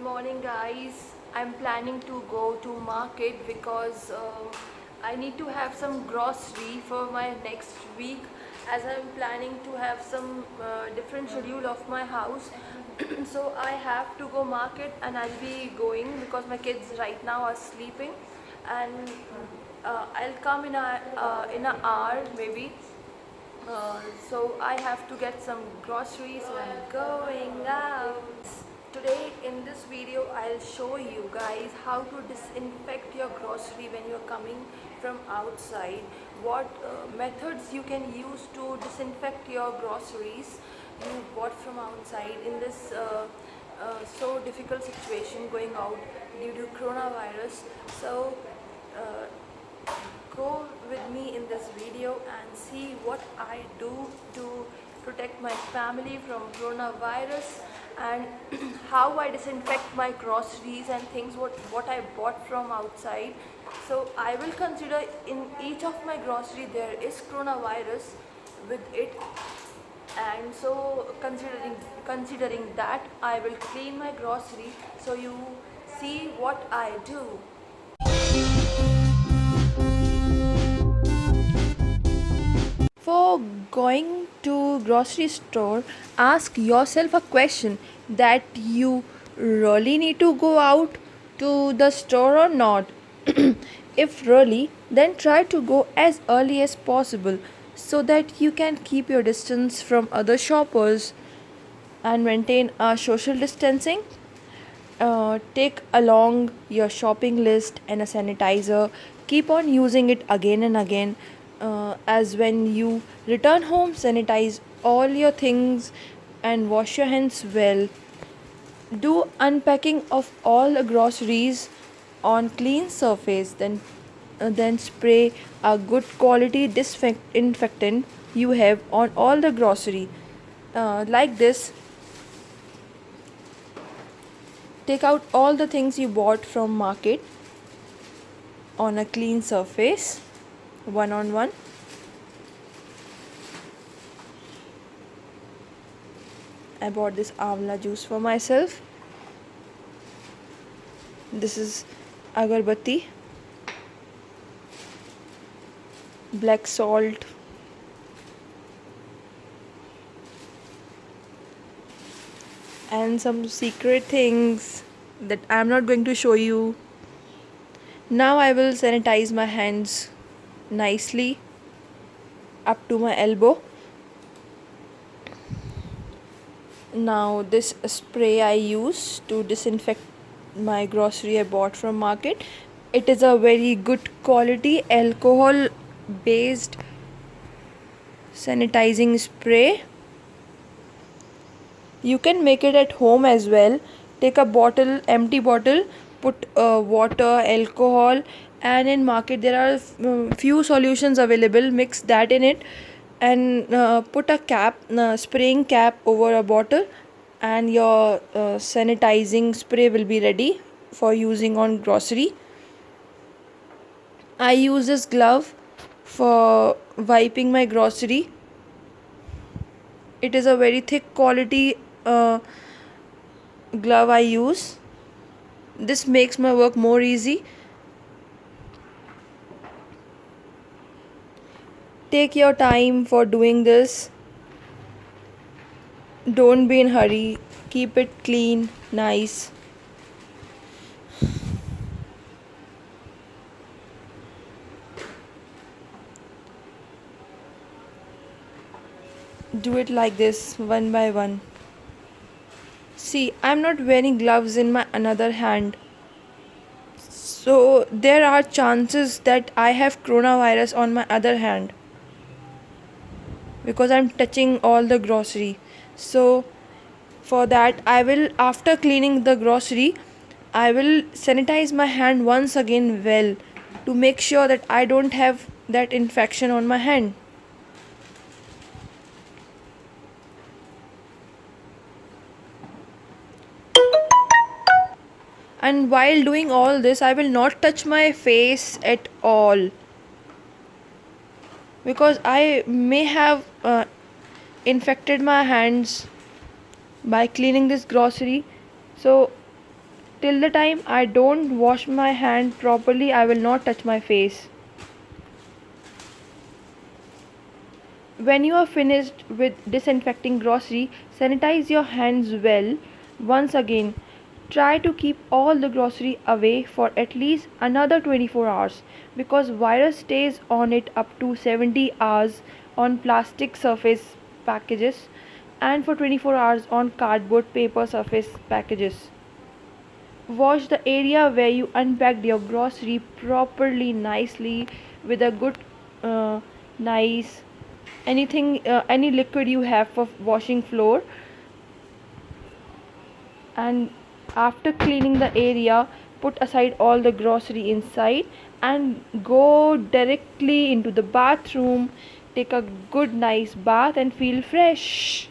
morning, guys. I'm planning to go to market because I need to have some grocery for my next week, as I'm planning to have some different schedule of my house. So I have to go market and I'll be going because my kids right now are sleeping, and I'll come in a hour maybe. So I have to get some groceries, so I'm going out. Today in this video I'll show you guys how to disinfect your grocery when you're coming from outside. What methods you can use to disinfect your groceries you bought from outside in this so difficult situation going out due to coronavirus. So uh, go with me in this video and see what I do to protect my family from coronavirus, and how I disinfect my groceries and things what I bought from outside. So I will consider in each of my grocery there is coronavirus with it, and so considering that I will clean my grocery, so you see what I do. For going to grocery store, ask yourself a question that you really need to go out to the store or not. If really, then try to go as early as possible so that you can keep your distance from other shoppers and maintain a social distancing. Take along your shopping list and a sanitizer. Keep on using it again and again. As when you return home, sanitize all your things and wash your hands well. Do unpacking of all the groceries on clean surface. Then spray a good quality disinfectant you have on all the grocery. Like this, take out all the things you bought from market on a clean surface, one on one. I bought this amla juice for myself. This is agarbatti, black salt, and some secret things that I'm not going to show you. Now I will sanitize my hands nicely up to my elbow. Now this spray I use to disinfect my grocery I bought from market. It is a very good quality alcohol based sanitizing spray. You can make it at home as well. Take a bottle, empty bottle, put water, alcohol, and in market there are few solutions available. Mix that in it and put a cap, spraying cap over a bottle, and your sanitizing spray will be ready for using on grocery. I use this glove for wiping my grocery. It is a very thick quality glove I use. This makes my work more easy. Take your time for doing this. Don't be in hurry. Keep it clean, nice. Do it like this, one by one. See, I'm not wearing gloves in my another hand, so there are chances that I have coronavirus on my other hand because I'm touching all the grocery. So for that, I will, after cleaning the grocery, I will sanitize my hand once again well to make sure that I don't have that infection on my hand. And while doing all this, I will not touch my face at all because I may have infected my hands by cleaning this grocery. So Till the time I don't wash my hand properly, I will not touch my face. When you are finished with disinfecting grocery, sanitize your hands well. Once again, try to keep all the grocery away for at least another 24 hours because virus stays on it up to 70 hours on plastic surface packages and for 24 hours on cardboard paper surface packages. Wash the area where you unpacked your grocery properly nicely with a good nice any liquid you have for washing floor, and after cleaning the area put aside all the grocery inside and go directly into the bathroom, take a good nice bath and feel fresh.